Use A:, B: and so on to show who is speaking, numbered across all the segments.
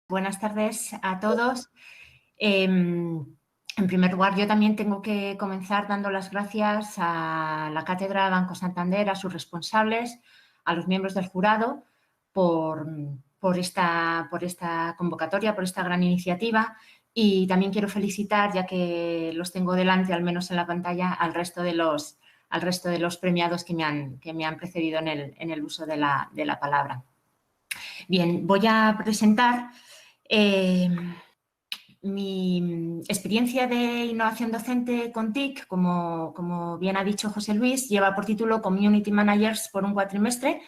A: Buenas tardes a todos. En primer lugar, yo también tengo que comenzar dando las gracias a la Cátedra Banco Santander, a sus responsables, a los miembros del jurado por esta convocatoria, por esta gran iniciativa. Y también quiero felicitar, ya que los tengo delante, al menos en la pantalla, al resto de los premiados que me han precedido en el uso de la palabra. Bien, voy a presentar mi experiencia de innovación docente con TIC, como bien ha dicho José Luis, lleva por título Community Managers por un cuatrimestre,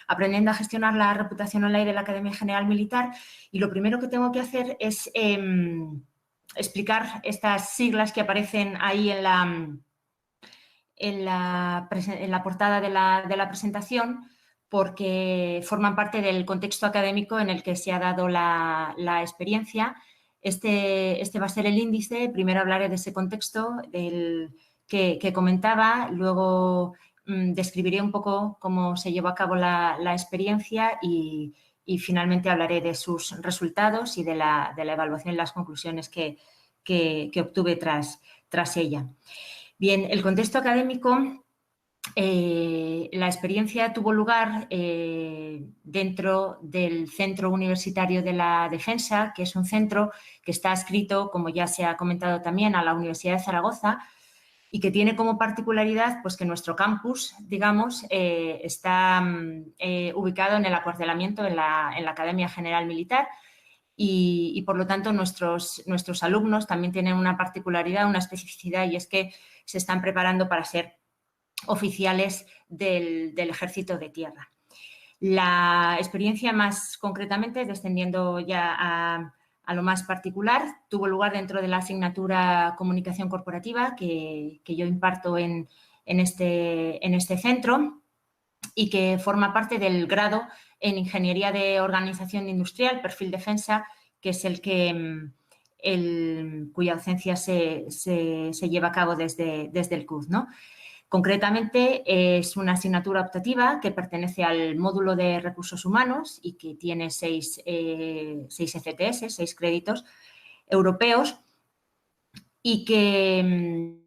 A: aprendiendo a gestionar la reputación online de la Academia General Militar. Y lo primero que tengo que hacer es explicar estas siglas que aparecen ahí en la portada de la presentación, porque forman parte del contexto académico en el que se ha dado la experiencia. Este va a ser el índice. Primero hablaré de ese contexto que comentaba, luego describiré un poco cómo se llevó a cabo la experiencia y finalmente hablaré de sus resultados y de la evaluación y las conclusiones que obtuve tras ella. Bien, el contexto académico, la experiencia tuvo lugar dentro del Centro Universitario de la Defensa, que es un centro que está adscrito, como ya se ha comentado también, a la Universidad de Zaragoza y que tiene como particularidad pues, que nuestro campus, digamos, está ubicado en el acuartelamiento en la Academia General Militar. Y por lo tanto, nuestros alumnos también tienen una particularidad, una especificidad, y es que se están preparando para ser oficiales del Ejército de Tierra. La experiencia más concretamente, descendiendo ya a lo más particular, tuvo lugar dentro de la asignatura Comunicación Corporativa que yo imparto en este centro y que forma parte del grado en Ingeniería de Organización Industrial, perfil defensa, que es cuya docencia se lleva a cabo desde el CUD, ¿no? Concretamente, es una asignatura optativa que pertenece al módulo de recursos humanos y que tiene 6 ECTS, 6 créditos europeos, y que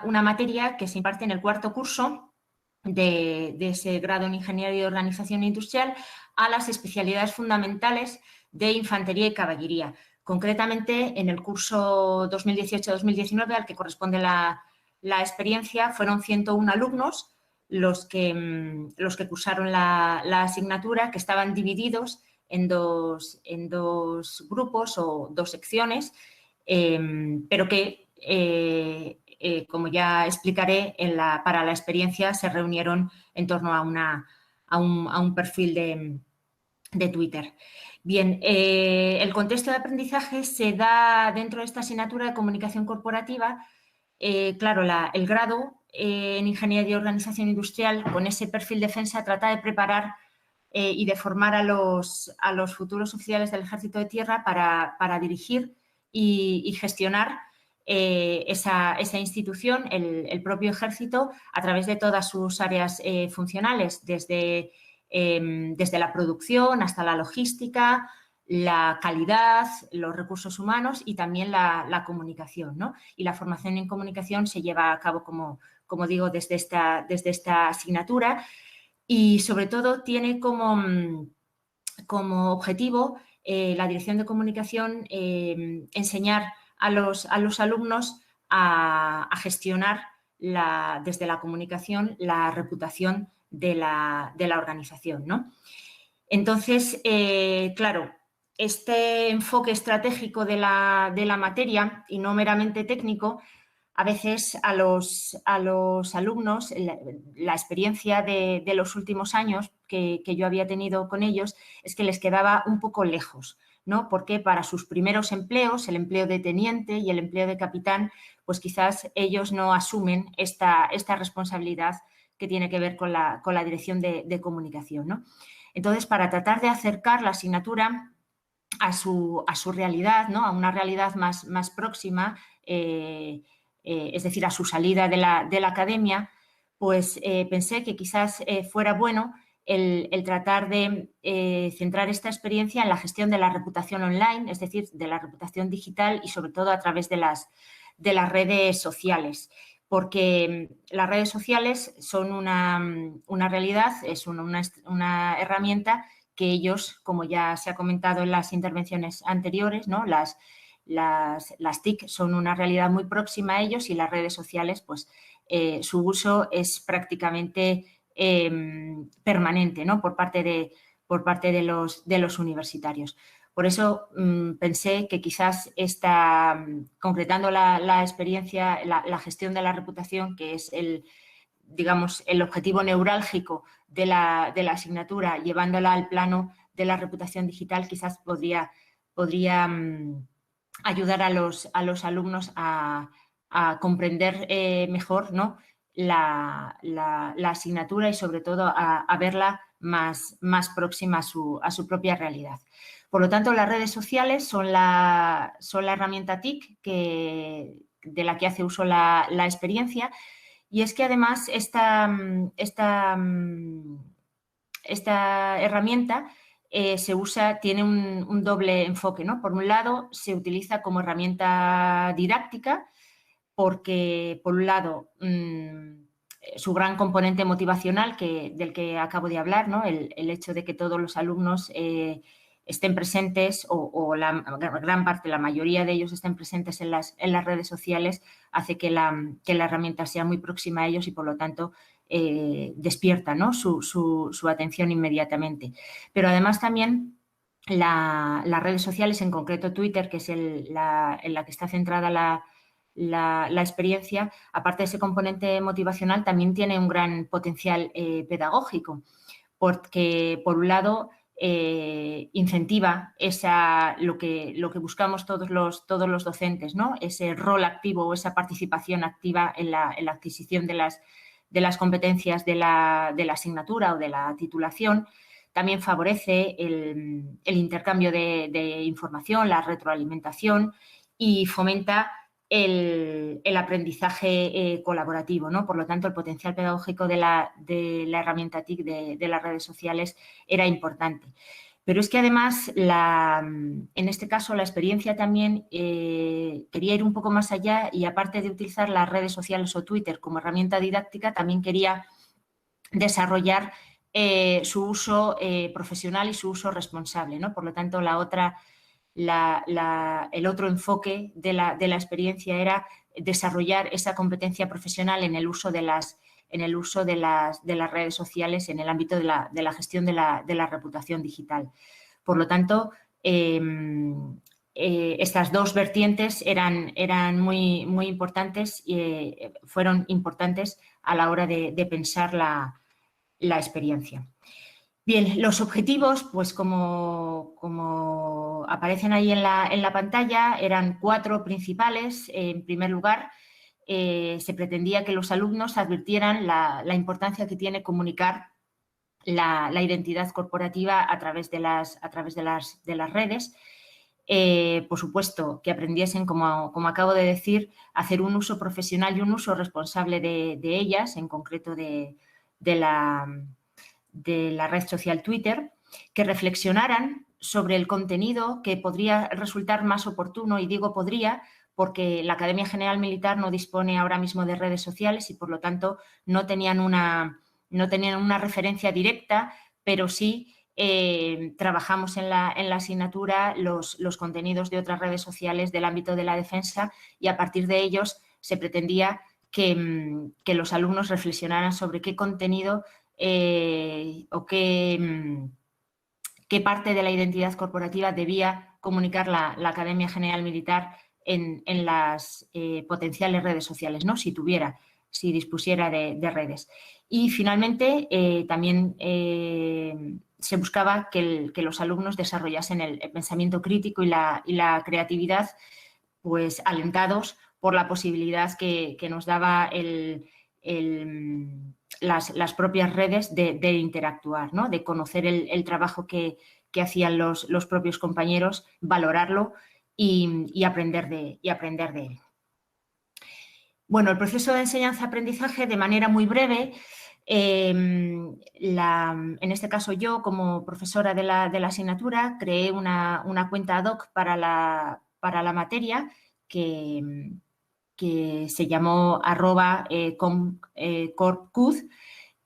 A: una materia que se imparte en el cuarto curso de ese grado en Ingeniería de Organización Industrial a las especialidades fundamentales de Infantería y Caballería. Concretamente, en el curso 2018-2019, al que corresponde la experiencia, fueron 101 alumnos los que cursaron la asignatura, que estaban divididos en dos grupos o dos secciones, pero que como ya explicaré, para la experiencia se reunieron en torno a un perfil de Twitter. Bien, el contexto de aprendizaje se da dentro de esta asignatura de comunicación corporativa. Claro, el grado en Ingeniería de Organización Industrial con ese perfil defensa trata de preparar y de formar a los futuros oficiales del Ejército de Tierra para dirigir y gestionar esa institución, el propio ejército, a través de todas sus áreas funcionales, desde la producción hasta la logística, la calidad, los recursos humanos y también la comunicación, ¿no? Y la formación en comunicación se lleva a cabo, como digo, desde esta asignatura y, sobre todo, tiene como objetivo la dirección de comunicación enseñar a los alumnos a gestionar desde la comunicación la reputación de la organización, ¿no? Entonces, claro, este enfoque estratégico de la materia y no meramente técnico, a veces a los alumnos, la experiencia de los últimos años que yo había tenido con ellos es que les quedaba un poco lejos, ¿no? Porque para sus primeros empleos, el empleo de teniente y el empleo de capitán, pues quizás ellos no asumen esta responsabilidad que tiene que ver con la dirección de comunicación, ¿no? Entonces, para tratar de acercar la asignatura a su realidad, ¿no? A una realidad más próxima, es decir, a su salida de la academia, pues pensé que quizás fuera bueno el tratar de centrar esta experiencia en la gestión de la reputación online, es decir, de la reputación digital y sobre todo a través de las redes sociales, porque las redes sociales son una realidad, es una herramienta que ellos, como ya se ha comentado en las intervenciones anteriores, ¿no? Las TIC son una realidad muy próxima a ellos y las redes sociales, pues su uso es prácticamente permanente, ¿no? por parte de los universitarios. Por eso pensé que quizás concretando la experiencia, la gestión de la reputación, que es digamos, el objetivo neurálgico de la asignatura, llevándola al plano de la reputación digital, quizás podría ayudar a los alumnos a comprender mejor, ¿no? la asignatura y sobre todo a verla más próxima a su propia realidad. Por lo tanto, las redes sociales son la herramienta TIC de la que hace uso la experiencia, y es que además esta herramienta tiene un doble enfoque, ¿no? Por un lado, se utiliza como herramienta didáctica porque, por un lado, su gran componente motivacional del que acabo de hablar, ¿no? El hecho de que todos los alumnos estén presentes o la gran parte, la mayoría de ellos estén presentes en las redes sociales, hace que la herramienta sea muy próxima a ellos y, por lo tanto, despierta, ¿no? su atención inmediatamente. Pero además también las redes sociales, en concreto Twitter, que es en la que está centrada la experiencia, aparte de ese componente motivacional, también tiene un gran potencial pedagógico, porque por un lado incentiva lo que buscamos todos los docentes, ¿no? Ese rol activo o esa participación activa en la adquisición de las competencias de la asignatura o de la titulación. También favorece el intercambio de información, la retroalimentación, y fomenta el aprendizaje colaborativo, ¿no? Por lo tanto, el potencial pedagógico de la herramienta TIC de las redes sociales era importante. Pero es que además, en este caso, la experiencia también quería ir un poco más allá, y aparte de utilizar las redes sociales o Twitter como herramienta didáctica, también quería desarrollar su uso profesional y su uso responsable, ¿no? Por lo tanto, el otro enfoque de la experiencia era desarrollar esa competencia profesional en el uso de las redes sociales en el ámbito de la gestión de la reputación digital. Por lo tanto, estas dos vertientes eran muy, muy importantes y fueron importantes a la hora de pensar la experiencia. Bien, los objetivos, pues como aparecen ahí en la pantalla, eran 4 principales. En primer lugar, se pretendía que los alumnos advirtieran la importancia que tiene comunicar la identidad corporativa a través de las redes. Por supuesto, que aprendiesen, como acabo de decir, a hacer un uso profesional y un uso responsable de ellas, en concreto de la red social Twitter, que reflexionaran sobre el contenido que podría resultar más oportuno, y digo podría porque la Academia General Militar no dispone ahora mismo de redes sociales y, por lo tanto, no tenían una referencia directa, pero sí trabajamos en la asignatura los contenidos de otras redes sociales del ámbito de la defensa, y a partir de ellos se pretendía que los alumnos reflexionaran sobre qué contenido o qué parte de la identidad corporativa debía comunicar la Academia General Militar en las potenciales redes sociales, ¿no? Si dispusiera de redes. Y finalmente también se buscaba que los alumnos desarrollasen el pensamiento crítico y la creatividad, pues alentados por la posibilidad que nos daba las propias redes de interactuar, ¿no? De conocer el trabajo que hacían los propios compañeros, valorarlo y aprender de él. Bueno, el proceso de enseñanza-aprendizaje, de manera muy breve, En este caso yo, como profesora de la asignatura, creé una cuenta ad hoc para la materia que se llamó @corpcud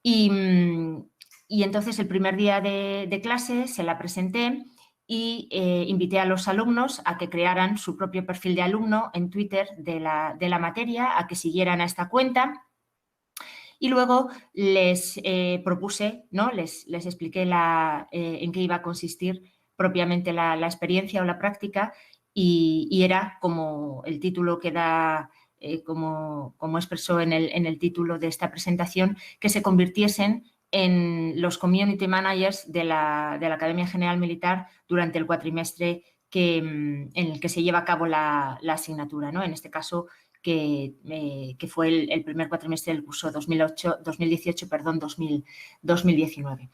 A: y entonces el primer día de clase se la presenté y invité a los alumnos a que crearan su propio perfil de alumno en Twitter de la materia, a que siguieran a esta cuenta. Y luego les propuse, ¿no? les expliqué en qué iba a consistir propiamente la experiencia o la práctica y era como el título que da, como expresó en el título de esta presentación, que se convirtiesen en los community managers de la Academia General Militar durante el cuatrimestre en el que se lleva a cabo la asignatura, ¿no? En este caso, que fue el primer cuatrimestre del curso 2018-2019.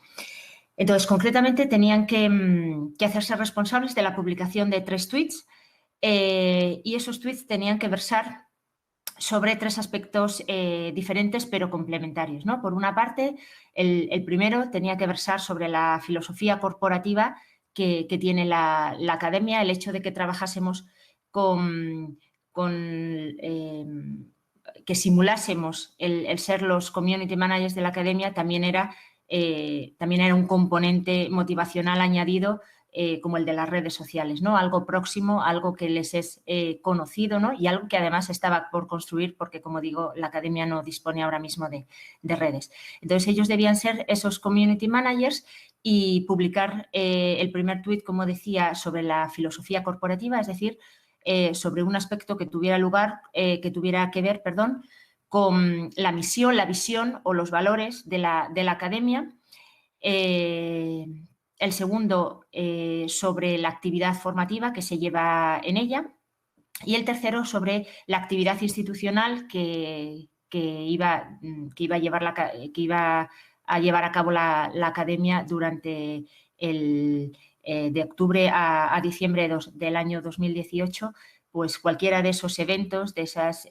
A: Entonces, concretamente, tenían que hacerse responsables de la publicación de 3 tweets y esos tweets tenían que versar sobre 3 aspectos diferentes pero complementarios, ¿no? Por una parte, el primero tenía que versar sobre la filosofía corporativa que tiene la academia, el hecho de que trabajásemos que simulásemos el ser los community managers de la academia también era un componente motivacional añadido como el de las redes sociales, ¿no? Algo próximo, algo que les es conocido, ¿no? Y algo que además estaba por construir porque, como digo, la academia no dispone ahora mismo de redes. Entonces, ellos debían ser esos community managers y publicar el primer tuit, como decía, sobre la filosofía corporativa, es decir, sobre un aspecto que tuviera que ver con la misión, la visión o los valores de la academia. El segundo, sobre la actividad formativa que se lleva en ella. Y el tercero, sobre la actividad institucional que iba a llevar a cabo la academia durante de octubre a diciembre del año 2018, pues cualquiera de esos eventos, de esas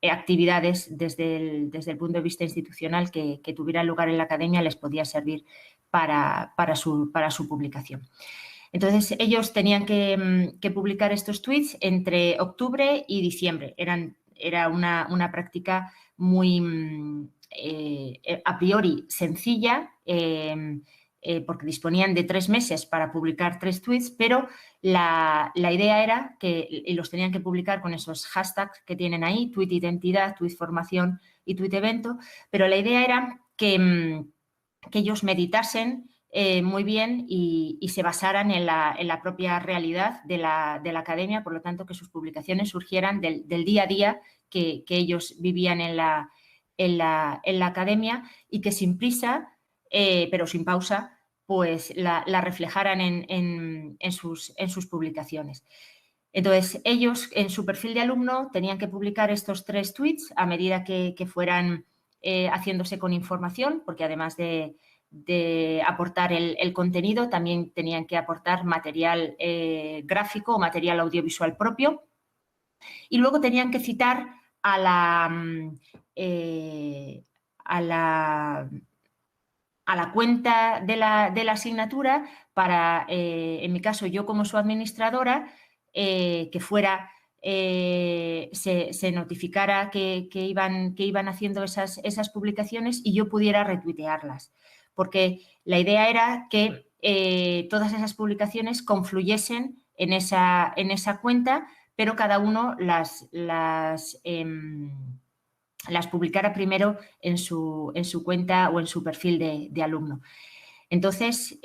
A: actividades desde el punto de vista institucional que tuvieran lugar en la academia les podía servir para su publicación. Entonces, ellos tenían que publicar estos tweets entre octubre y diciembre. Era una práctica muy a priori sencilla, porque disponían de 3 meses para publicar 3 tweets, pero la idea era que los tenían que publicar con esos hashtags que tienen ahí, tweet identidad, tweet formación y tweet evento, pero la idea era que ellos meditasen muy bien y se basaran en la propia realidad de la academia, por lo tanto, que sus publicaciones surgieran del día a día que ellos vivían en la academia y que sin prisa, pero sin pausa, pues la reflejaran en sus publicaciones. Entonces, ellos en su perfil de alumno tenían que publicar estos 3 tweets a medida que fueran haciéndose con información, porque además de aportar el contenido, también tenían que aportar material gráfico o material audiovisual propio. Y luego tenían que citar a la cuenta de la asignatura para, en mi caso, yo como su administradora, que fuera, se notificara que iban haciendo esas publicaciones y yo pudiera retuitearlas. Porque la idea era que todas esas publicaciones confluyesen en esa cuenta, pero cada uno las publicara primero en su cuenta o en su perfil de alumno. Entonces,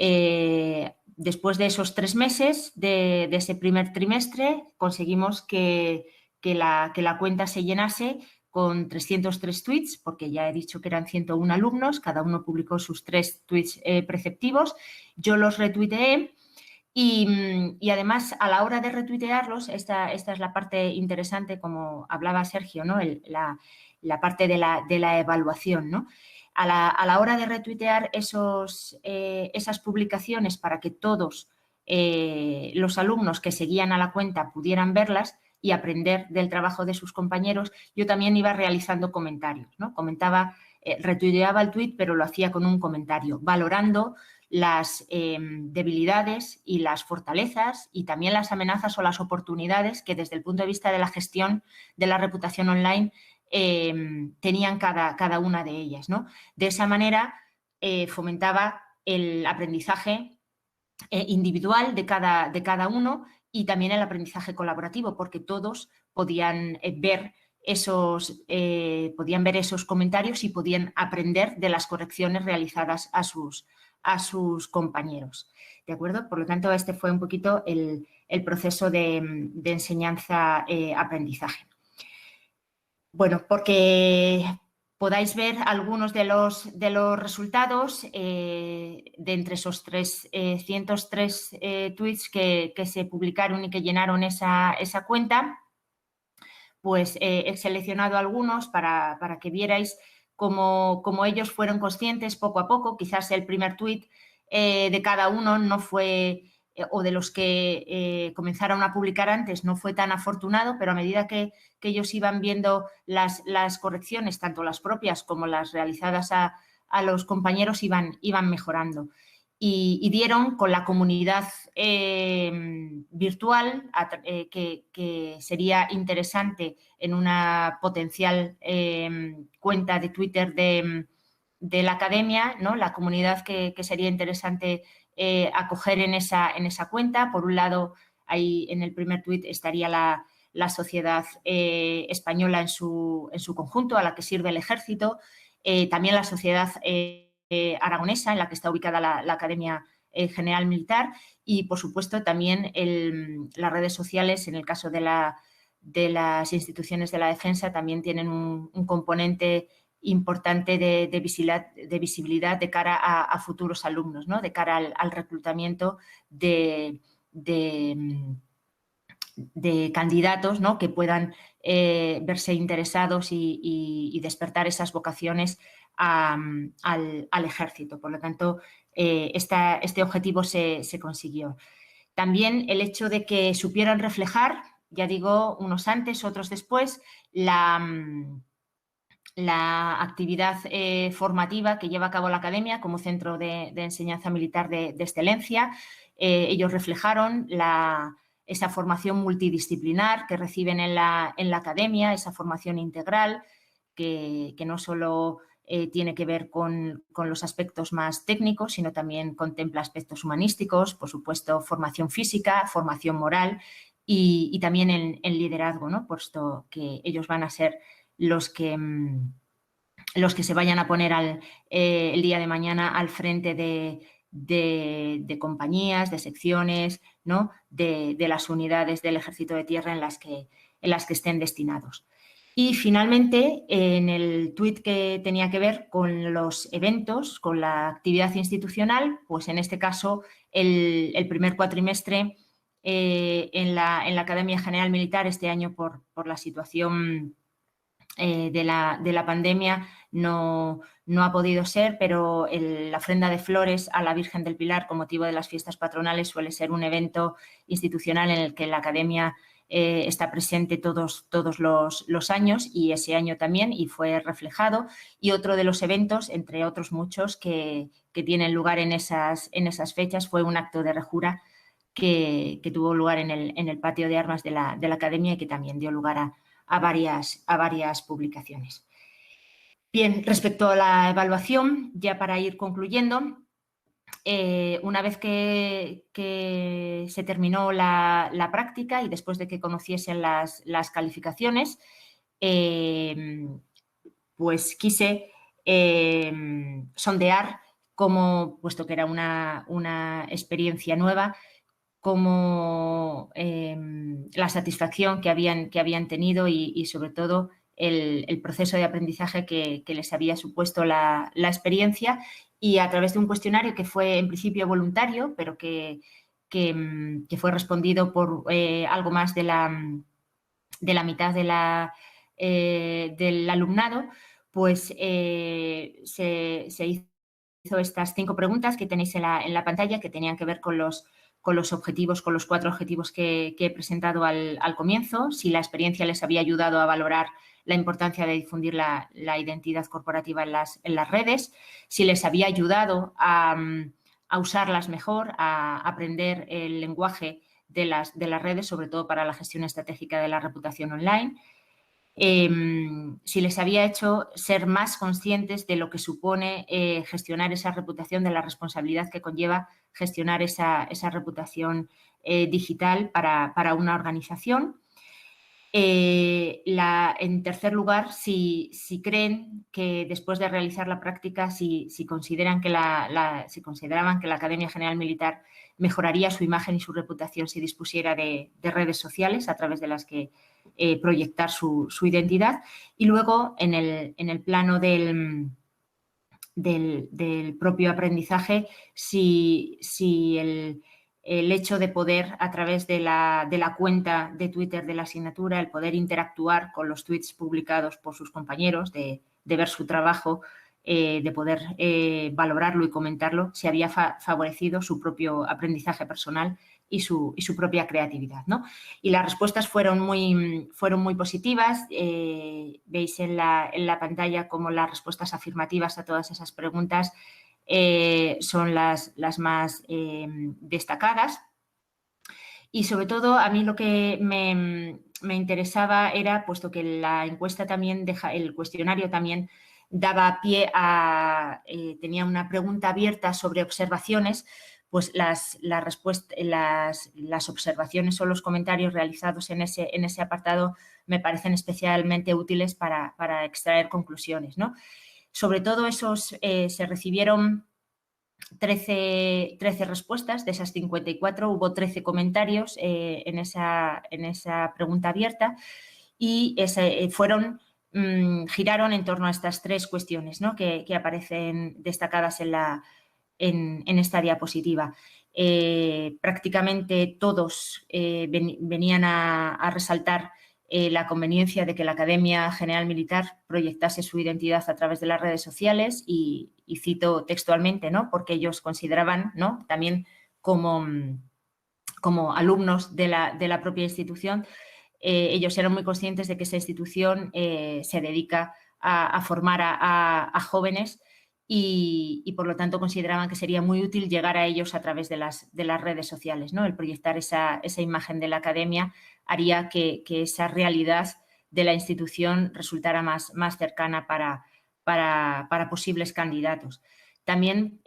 A: después de esos 3 meses de ese primer trimestre, conseguimos que la cuenta se llenase con 303 tweets, porque ya he dicho que eran 101 alumnos, cada uno publicó sus 3 tweets preceptivos, yo los retuiteé. Y además, a la hora de retuitearlos, esta es la parte interesante, como hablaba Sergio, ¿no? La parte de la evaluación, ¿no? A la hora de retuitear esas publicaciones para que todos los alumnos que seguían a la cuenta pudieran verlas y aprender del trabajo de sus compañeros, yo también iba realizando comentarios, ¿no? Comentaba retuiteaba el tuit, pero lo hacía con un comentario, valorando las debilidades y las fortalezas y también las amenazas o las oportunidades que desde el punto de vista de la gestión de la reputación online tenían cada una de ellas, ¿no? De esa manera fomentaba el aprendizaje individual de cada uno y también el aprendizaje colaborativo, porque todos podían ver esos comentarios y podían aprender de las correcciones realizadas a sus compañeros. ¿De acuerdo? Por lo tanto, este fue un poquito el proceso de enseñanza-aprendizaje. Bueno, porque podáis ver algunos de los resultados de entre esos 303 tweets que se publicaron y que llenaron esa cuenta, pues he seleccionado algunos para que vierais cómo ellos fueron conscientes poco a poco. Quizás el primer tweet de cada uno no fue, o de los que comenzaron a publicar antes, no fue tan afortunado, pero a medida que ellos iban viendo las correcciones, tanto las propias como las realizadas a los compañeros, iban mejorando. Y dieron con la comunidad virtual que sería interesante en una potencial cuenta de Twitter de la academia, ¿no? La comunidad que sería interesante acoger en esa cuenta. Por un lado, ahí en el primer tuit estaría la sociedad española en su conjunto, a la que sirve el ejército, también la sociedad aragonesa, en la que está ubicada la Academia General Militar, y, por supuesto, también las redes sociales, en el caso de las instituciones de la defensa, también tienen un componente importante de visibilidad de cara a futuros alumnos, ¿no? De cara al reclutamiento de candidatos, ¿no? Que puedan verse interesados y despertar esas vocaciones al ejército. Por lo tanto, este objetivo se consiguió. También el hecho de que supieran reflejar, ya digo, unos antes, otros después, la actividad formativa que lleva a cabo la academia como centro de enseñanza militar de excelencia. Ellos reflejaron esa formación multidisciplinar que reciben en la academia, esa formación integral que no solo tiene que ver con los aspectos más técnicos, sino también contempla aspectos humanísticos, por supuesto, formación física, formación moral y también en liderazgo, ¿no? Puesto que ellos van a ser los que se vayan a poner el día de mañana al frente de compañías, de secciones, ¿no? de las unidades del Ejército de Tierra en las que estén destinados. Y, finalmente, en el tuit que tenía que ver con los eventos, con la actividad institucional, pues en este caso el primer cuatrimestre en la Academia General Militar este año por la situación de la pandemia no ha podido ser, pero la ofrenda de flores a la Virgen del Pilar con motivo de las fiestas patronales suele ser un evento institucional en el que la academia está presente todos los años, y ese año también, y fue reflejado. Y otro de los eventos, entre otros muchos que tienen lugar en esas fechas, fue un acto de rejura que tuvo lugar en el patio de armas de la academia y que también dio lugar a varias publicaciones. Bien, respecto a la evaluación, ya para ir concluyendo, una vez que se terminó la práctica y después de que conociesen las calificaciones, pues quise sondear cómo, puesto que era una experiencia nueva, como la satisfacción que habían tenido y sobre todo el proceso de aprendizaje que les había supuesto la experiencia, y a través de un cuestionario que fue en principio voluntario, pero que fue respondido por algo más de la mitad del alumnado, pues se hizo estas 5 preguntas que tenéis en la pantalla, que tenían que ver con los los objetivos, con los 4 objetivos que he presentado al comienzo, si la experiencia les había ayudado a valorar la importancia de difundir la identidad corporativa en las redes, si les había ayudado a usarlas mejor, a aprender el lenguaje de las redes, sobre todo para la gestión estratégica de la reputación online, si les había hecho ser más conscientes de lo que supone gestionar esa reputación, de la responsabilidad que conlleva gestionar esa reputación digital para una organización. En tercer lugar, si creen que después de realizar la práctica, si consideraban que la Academia General Militar mejoraría su imagen y su reputación si dispusiera de redes sociales a través de las que proyectar su identidad. Y luego, en el plano del propio aprendizaje, si el hecho de poder, a través de la cuenta de Twitter de la asignatura, el poder interactuar con los tweets publicados por sus compañeros, de ver su trabajo, de poder valorarlo y comentarlo, se había favorecido su propio aprendizaje personal y su propia creatividad, ¿no? Y las respuestas fueron muy positivas. Veis en la pantalla cómo las respuestas afirmativas a todas esas preguntas son las más destacadas. Y sobre todo, a mí lo que me interesaba era, puesto que la encuesta también el cuestionario también daba pie a, tenía una pregunta abierta sobre observaciones, pues las observaciones o los comentarios realizados en ese apartado me parecen especialmente útiles para extraer conclusiones, ¿no? Sobre todo se recibieron 13 respuestas, de esas 54 hubo 13 comentarios en esa pregunta abierta y giraron en torno a estas 3 cuestiones, ¿no? que aparecen destacadas en esta diapositiva. Prácticamente todos venían a resaltar la conveniencia de que la Academia General Militar proyectase su identidad a través de las redes sociales y cito textualmente, ¿no? Porque ellos consideraban, ¿no? También como alumnos de la propia institución, ellos eran muy conscientes de que esa institución se dedica a formar a jóvenes y por lo tanto consideraban que sería muy útil llegar a ellos a través de las redes sociales, ¿no? El proyectar esa imagen de la academia haría que esa realidad de la institución resultara más cercana para posibles candidatos. También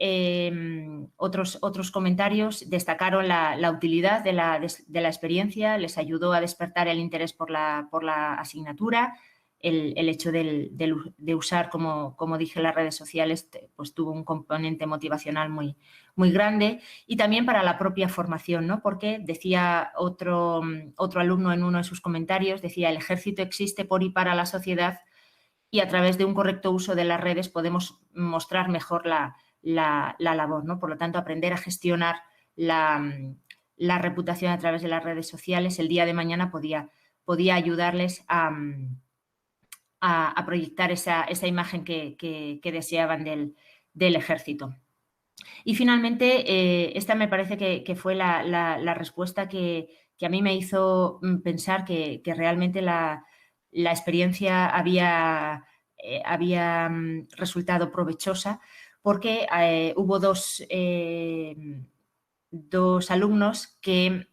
A: otros comentarios destacaron la utilidad de la experiencia, les ayudó a despertar el interés por la asignatura. El hecho de usar, como dije, las redes sociales, pues tuvo un componente motivacional muy grande, y también para la propia formación, ¿no? Porque decía otro alumno en uno de sus comentarios, decía: el ejército existe por y para la sociedad y a través de un correcto uso de las redes podemos mostrar mejor la labor, ¿no? Por lo tanto, aprender a gestionar la reputación a través de las redes sociales el día de mañana podía ayudarles a proyectar esa imagen que deseaban del ejército. Y finalmente, esta me parece que fue la respuesta que a mí me hizo pensar que realmente la experiencia había resultado provechosa, porque hubo dos alumnos que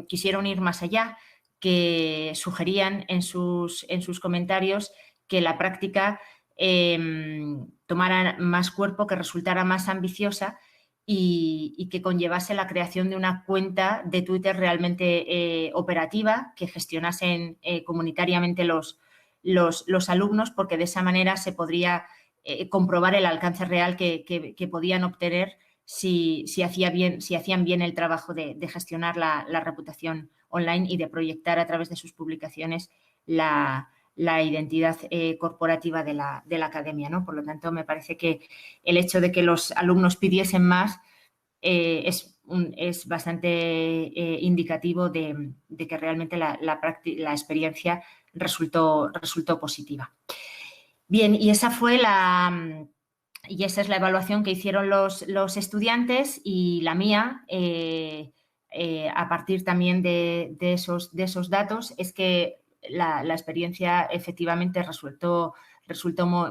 A: quisieron ir más allá, que sugerían en sus comentarios que la práctica tomara más cuerpo, que resultara más ambiciosa y que conllevase la creación de una cuenta de Twitter realmente operativa, que gestionasen comunitariamente los alumnos, porque de esa manera se podría comprobar el alcance real que podían obtener si hacían bien el trabajo de gestionar la reputación online y de proyectar a través de sus publicaciones la identidad corporativa de la academia, ¿no? Por lo tanto, me parece que el hecho de que los alumnos pidiesen más es bastante indicativo de que realmente la experiencia resultó positiva. Bien, y esa es la evaluación que hicieron los estudiantes, y la mía a partir también de esos datos es que la experiencia efectivamente resultó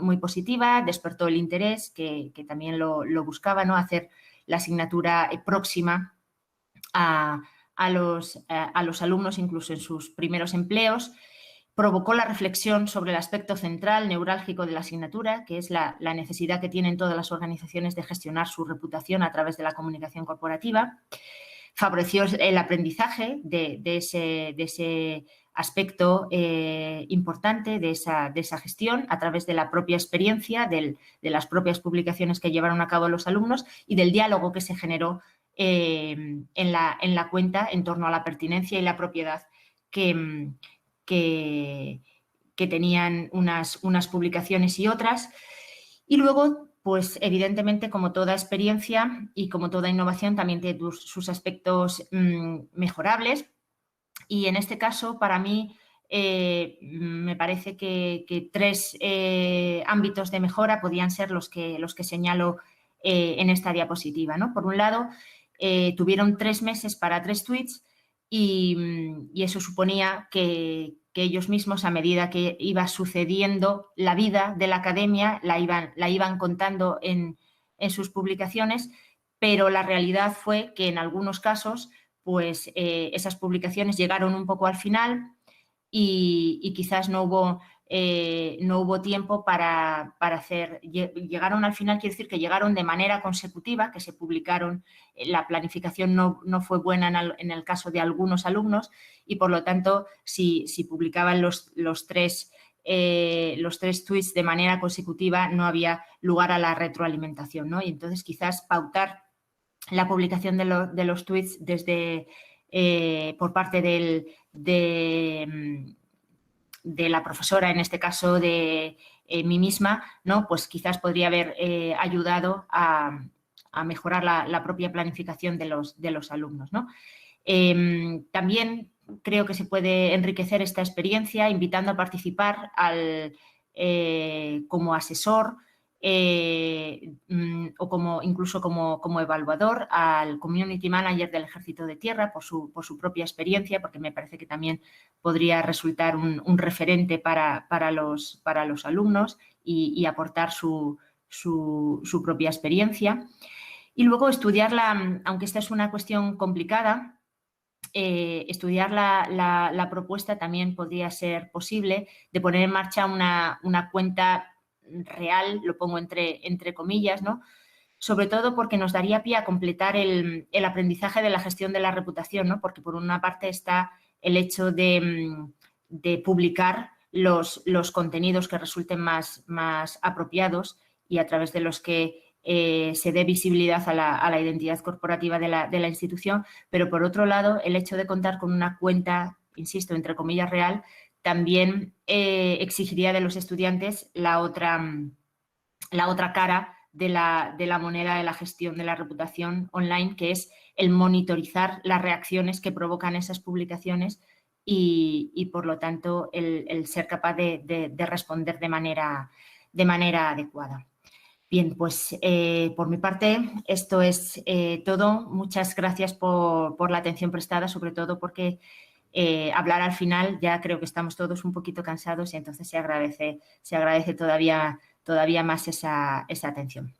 A: muy positiva, despertó el interés, que también lo buscaba, ¿no? Hacer la asignatura próxima a los alumnos, incluso en sus primeros empleos. Provocó la reflexión sobre el aspecto central, neurálgico de la asignatura, que es la necesidad que tienen todas las organizaciones de gestionar su reputación a través de la comunicación corporativa. Favoreció el aprendizaje de ese aspecto importante de esa gestión a través de la propia experiencia, de las propias publicaciones que llevaron a cabo los alumnos y del diálogo que se generó en la cuenta en torno a la pertinencia y la propiedad que tenían unas publicaciones y otras. Y luego, pues evidentemente, como toda experiencia y como toda innovación, también tiene sus aspectos mejorables. Y en este caso, para mí, me parece que 3 ámbitos de mejora podían ser los que señalo en esta diapositiva, ¿no? Por un lado, tuvieron 3 meses para 3 tweets y eso suponía que ellos mismos, a medida que iba sucediendo la vida de la academia, la iban contando en sus publicaciones, pero la realidad fue que en algunos casos pues esas publicaciones llegaron un poco al final y quizás no hubo tiempo para hacer. Llegaron al final, quiere decir que llegaron de manera consecutiva, que se publicaron. La planificación no fue buena en el caso de algunos alumnos y, por lo tanto, si publicaban los 3 tweets de manera consecutiva, no había lugar a la retroalimentación, ¿no? Y entonces quizás pautar la publicación de los tweets por parte de la profesora, en este caso de mí misma, ¿no? Pues quizás podría haber ayudado a mejorar la propia planificación de los alumnos, ¿no? También creo que se puede enriquecer esta experiencia invitando a participar como asesor o incluso como evaluador al Community Manager del Ejército de Tierra por su propia experiencia, porque me parece que también podría resultar un referente para los alumnos y aportar su propia experiencia. Y luego estudiarla, aunque esta es una cuestión complicada, estudiar la propuesta también podría ser posible de poner en marcha una cuenta real, lo pongo entre comillas, ¿no? Sobre todo porque nos daría pie a completar el aprendizaje de la gestión de la reputación, ¿no? Porque por una parte está el hecho de publicar los contenidos que resulten más apropiados y a través de los que se dé visibilidad a la identidad corporativa de la institución, pero por otro lado el hecho de contar con una cuenta, insisto, entre comillas real, también exigiría de los estudiantes la otra cara de la moneda de la gestión de la reputación online, que es el monitorizar las reacciones que provocan esas publicaciones y por lo tanto, el ser capaz de responder de manera adecuada. Bien, pues por mi parte esto es todo. Muchas gracias por la atención prestada, sobre todo porque hablar al final ya creo que estamos todos un poquito cansados y entonces se agradece todavía más esa atención.